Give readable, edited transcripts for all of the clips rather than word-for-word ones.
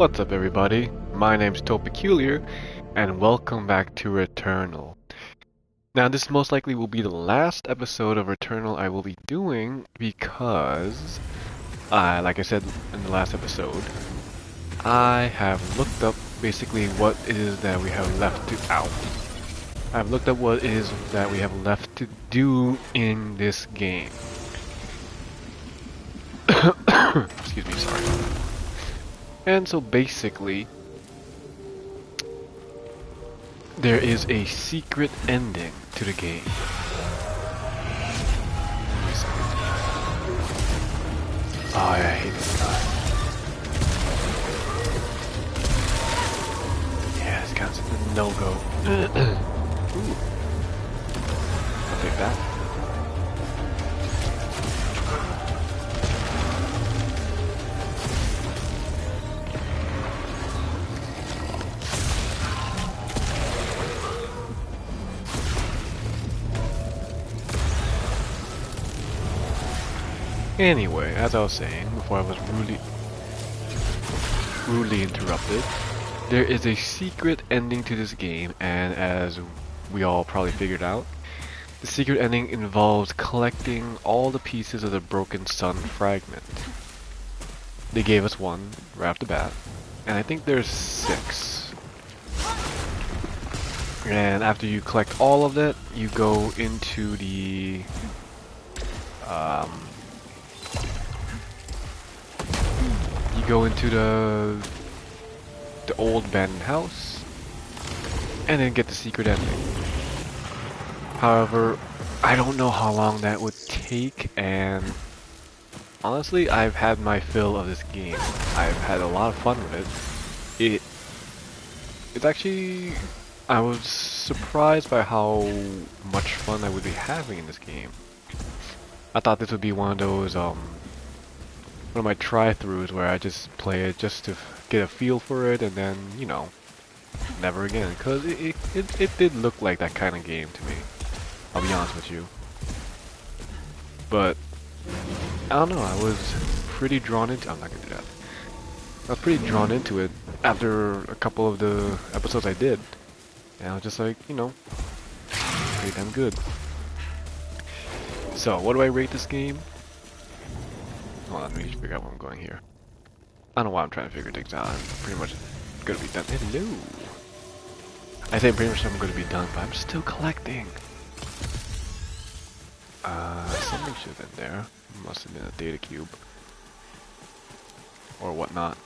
What's up everybody, my name's Peculiar, and welcome back to Returnal. Now this most likely will be the last episode of Returnal I will be doing because, like I said in the last episode, I have looked up basically what it is that we have left to out. I've looked up what it is that we have left to do in this game. Excuse me, sorry. And so basically, there is a secret ending to the game. Give me a second. Oh, yeah, I hate this guy. Yeah, this guy's a no-go. Ooh. I'll take that. Anyway, as I was saying before I was rudely interrupted, there is a secret ending to this game, and as we all probably figured out, the secret ending involves collecting all the pieces of the broken sun fragment. They gave us one right off the bat, and I think there's 6. And after you collect all of that, you go into the the old abandoned house and then get the secret ending. However, I don't know how long that would take, and honestly, I've had my fill of this game. I've had a lot of fun with it. It's actually, I was surprised by how much fun I would be having in this game. I thought this would be one of those one of my try-throughs where I just play it just to get a feel for it and then, you know, never again. Because it did look like that kind of game to me. I'll be honest with you. But, I don't know, I was pretty drawn into... I'm not gonna do that. I was pretty drawn into it after a couple of the episodes I did. And I was just like, you know, pretty damn good. So, what do I rate this game? Hold on, let me figure out where I'm going here. I don't know why I'm trying to figure things out. I'm pretty much gonna be done. Hello! I say pretty much I'm gonna be done, but I'm still collecting. Something should have been there. Must have been a data cube. Or whatnot.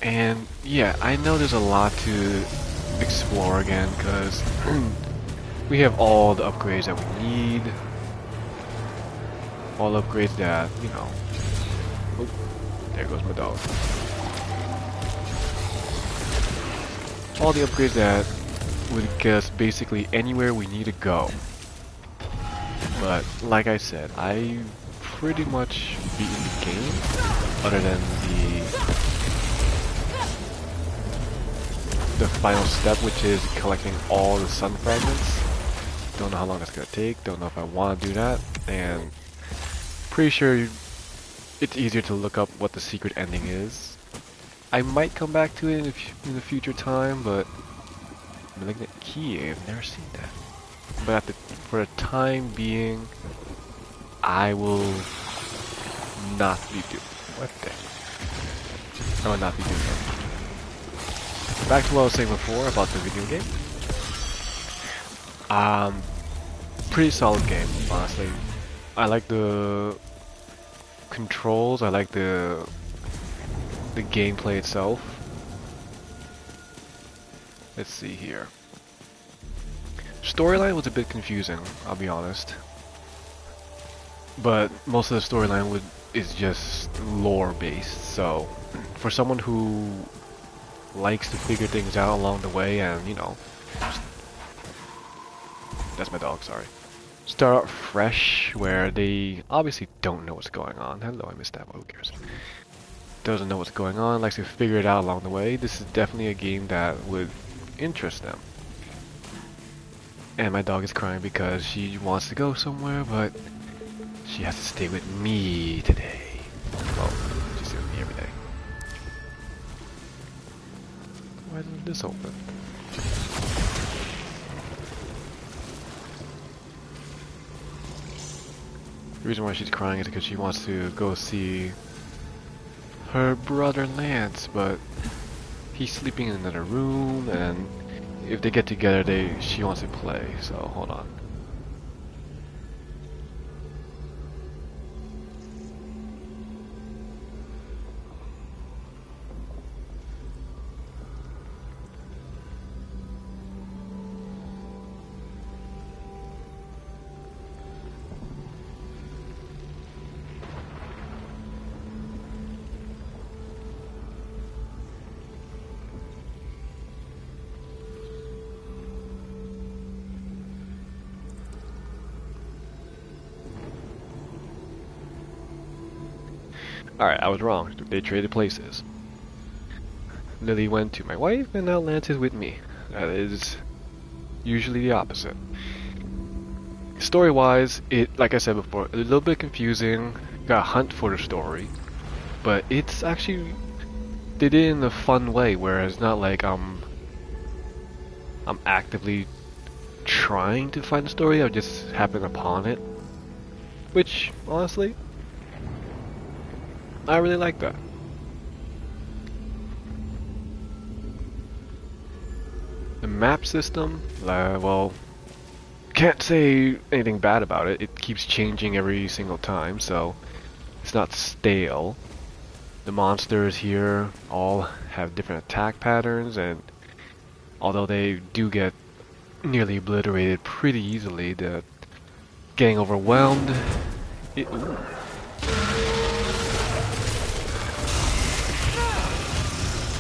And yeah, I know there's a lot to explore again, because we have all the upgrades that we need. All upgrades that, you know... Oh, there goes my dog. All the upgrades that would get us basically anywhere we need to go. But, like I said, I pretty much beaten the game, other than the final step, which is collecting all the sun fragments. Don't know how long that's gonna take, don't know if I want to do that, and pretty sure it's easier to look up what the secret ending is. I might come back to it in a future time, but Malignant Key, I've never seen that. But for the time being, I will not be doing what the? I will not be doing that. Back to what I was saying before about the video game. Pretty solid game, honestly. I like the controls. I like the gameplay itself. Let's see here. Storyline was a bit confusing, I'll be honest. But most of the storyline is just lore based. So for someone who likes to figure things out along the way and, you know, that's my dog, sorry. Start out fresh, where they obviously don't know what's going on. Hello, I missed that, but who cares? Doesn't know what's going on, likes to figure it out along the way. This is definitely a game that would interest them. And my dog is crying because she wants to go somewhere, but she has to stay with me today. Well, she's with me every day. Why isn't this open? The reason why she's crying is because she wants to go see her brother Lance, but he's sleeping in another room, and if they get together, she wants to play. So hold on. Alright, I was wrong. They traded places. Lily went to my wife, and now Lance is with me. That is usually the opposite. Story-wise, like I said before, a little bit confusing. Got to hunt for the story, but it's actually they did it in a fun way, where it's not like I'm actively trying to find the story. I just happen upon it, which honestly, I really like that. The map system, well, can't say anything bad about it. It keeps changing every single time, so it's not stale. The monsters here all have different attack patterns, and although they do get nearly obliterated pretty easily, the getting overwhelmed.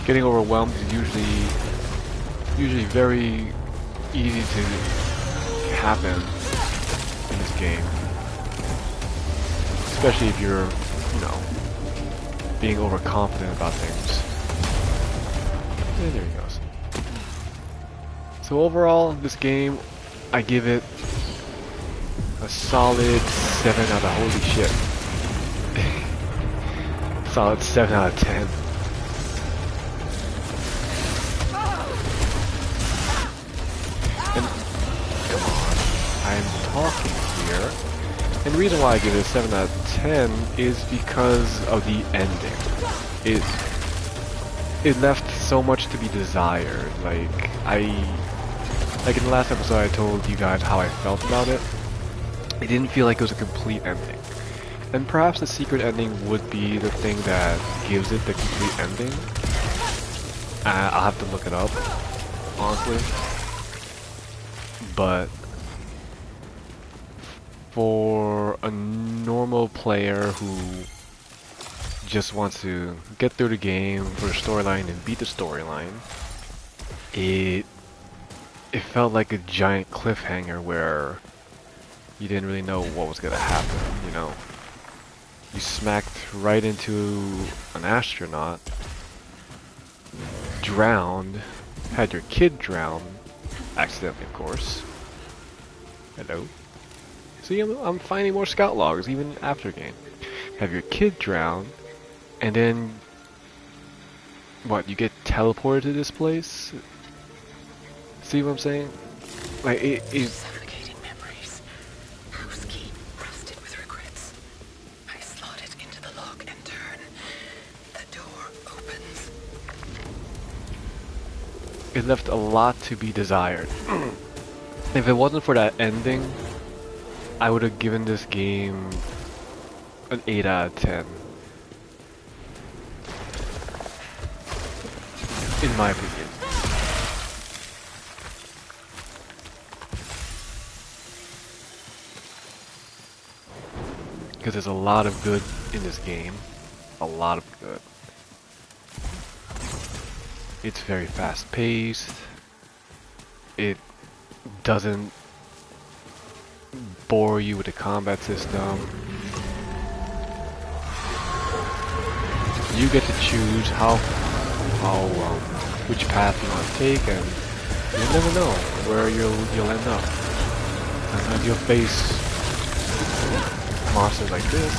Getting overwhelmed is usually very easy to happen in this game, especially if you're, being overconfident about things. And there he goes. So overall, this game, I give it a solid 7 out of holy shit. Solid 7 out of 10. I'm talking here, and the reason why I give it a 7 out of 10 is because of the ending. It left so much to be desired. Like in the last episode I told you guys how I felt about it. It didn't feel like it was a complete ending. And perhaps the secret ending would be the thing that gives it the complete ending. I'll have to look it up, honestly. But for a normal player who just wants to get through the game for the storyline and beat the storyline, it felt like a giant cliffhanger where you didn't really know what was gonna happen, You smacked right into an astronaut, drowned, had your kid drown, accidentally of course. Hello? See, I'm finding more scout logs even after game. Have your kid drown, and then what? You get teleported to this place? See what I'm saying? Like Suffocating memories. House key rusted with regrets. I slot it into the lock and turn. The door opens. It left a lot to be desired. If it wasn't for that ending, I would have given this game an 8 out of 10. In my opinion. Because there's a lot of good in this game. A lot of good. It's very fast paced. It doesn't bore you with the combat system. You get to choose which path you want to take, and you never know where you'll end up. Sometimes you'll face monsters like this,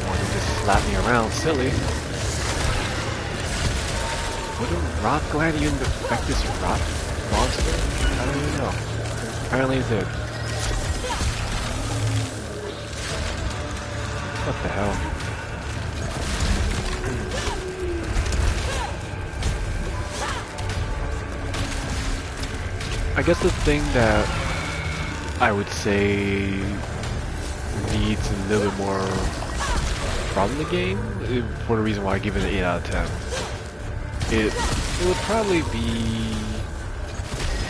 or they just slap me around silly. Wouldn't rock gland even affect this rock monster? I don't even know. Apparently it did. What the hell? I guess the thing that I would say needs a little bit more from the game, for the reason why I give it an 8 out of 10. It would probably be,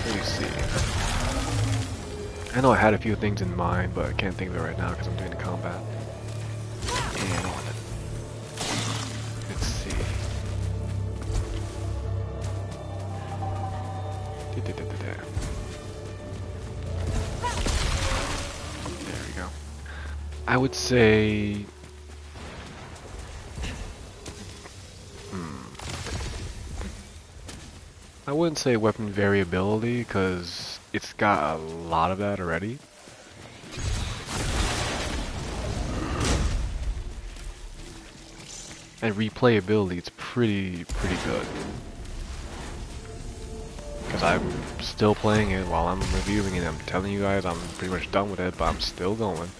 let me see. I know I had a few things in mind, but I can't think of it right now because I'm doing the combat. And on it. Let's see. There we go. I would say I wouldn't say weapon variability, because it's got a lot of that already. And replayability, it's pretty good. Because I'm still playing it while I'm reviewing it. I'm telling you guys I'm pretty much done with it, but I'm still going.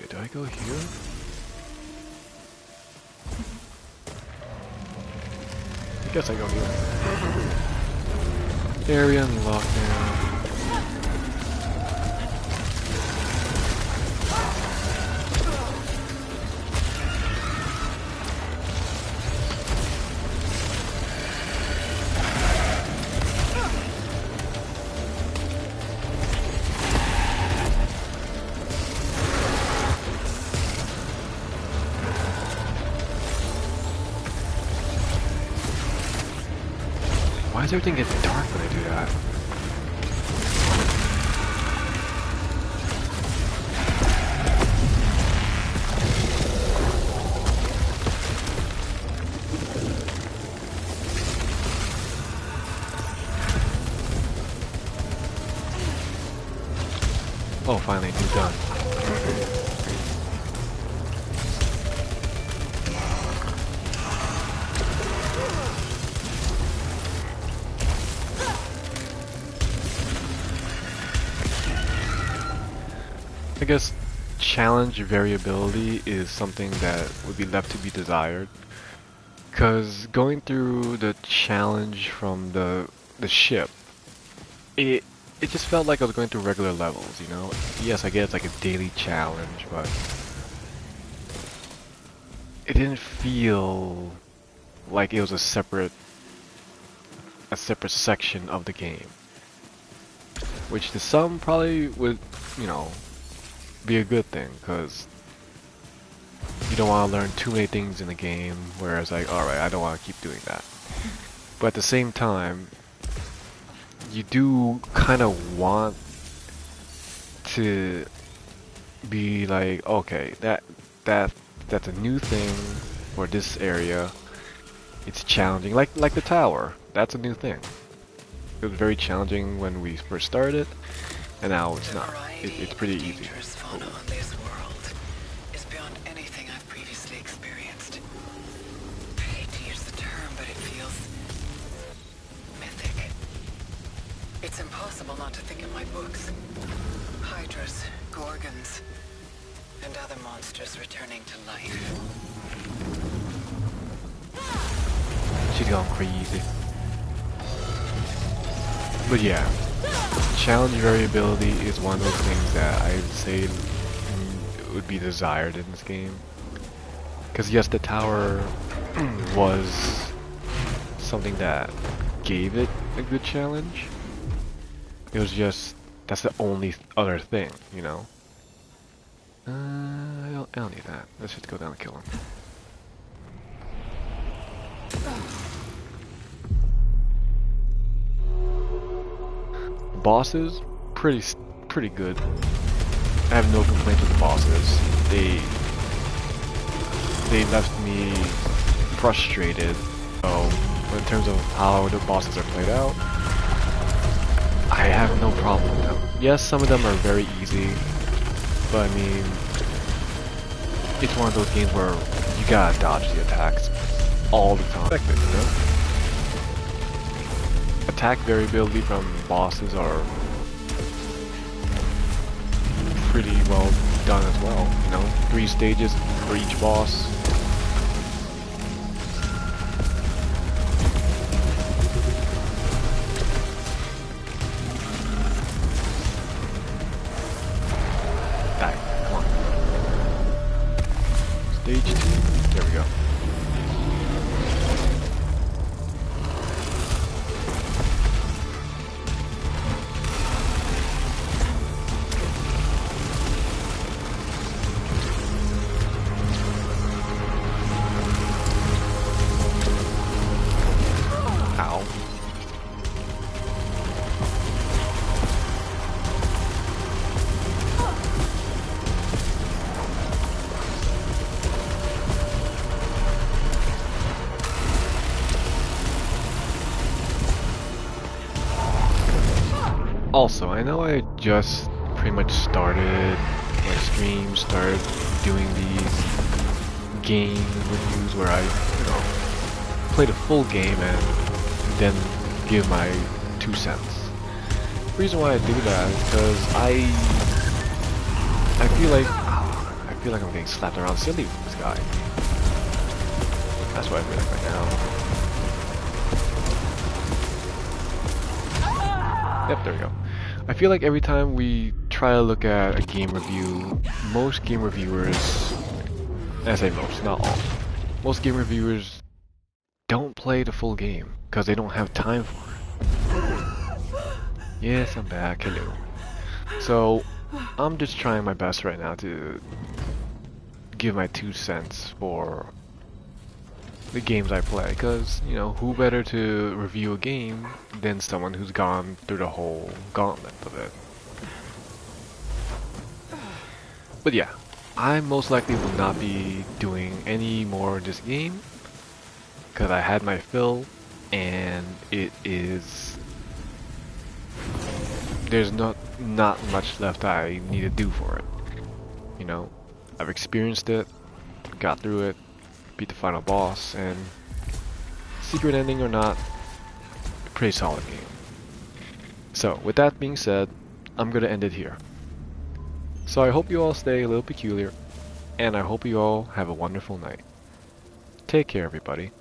Do I go here? I guess I go here. Area unlocked now. Why does everything get dark when I do that? Oh, finally, he's done. I guess challenge variability is something that would be left to be desired, because going through the challenge from the ship, it just felt like I was going through regular levels, you know? Yes, I get it's like a daily challenge, but it didn't feel like it was a separate section of the game, which to some probably would, you know, be a good thing, because you don't want to learn too many things in the game, whereas like, alright, I don't want to keep doing that. But at the same time, you do kind of want to be like, okay, that's a new thing for this area. It's challenging, like the tower. That's a new thing. It was very challenging when we first started, and now it's not. It's pretty easy. Fauna on this world is beyond anything I've previously experienced. I hate to use the term, but it feels mythic. It's impossible not to think of my books. Hydras, gorgons, and other monsters returning to life. She's going crazy. But yeah, challenge variability is one of those things that I'd say would be desired in this game. Because yes, the tower was something that gave it a good challenge. It was just, that's the only other thing, you know? I don't need that. Let's just go down and kill him. Bosses, pretty good. I have no complaints with the bosses. They left me frustrated. So in terms of how the bosses are played out, I have no problem with them. Yes, some of them are very easy, but I mean, it's one of those games where you gotta dodge the attacks all the time. You know? Attack variability from bosses are pretty well done as well, you know? 3 stages for each boss. Die, come on. Stage 2, there we go. Also, I know I just pretty much started my stream, started doing these game reviews where I, you know, play the full game and then give my 2 cents. The reason why I do that is because I feel like I'm getting slapped around silly with this guy. That's what I feel like right now. Yep, there we go. I feel like every time we try to look at a game review, most game reviewers, I say most, not all, most game reviewers don't play the full game because they don't have time for it. Yes, I'm back, hello. So, I'm just trying my best right now to give my 2 cents for the games I play, because, you know, who better to review a game than someone who's gone through the whole gauntlet of it. But yeah, I most likely will not be doing any more of this game, because I had my fill, and there's not much left I need to do for it. You know, I've experienced it, got through it, beat the final boss, and secret ending or not, pretty solid game. So, with that being said, I'm gonna end it here. So I hope you all stay a little peculiar, and I hope you all have a wonderful night. Take care, everybody.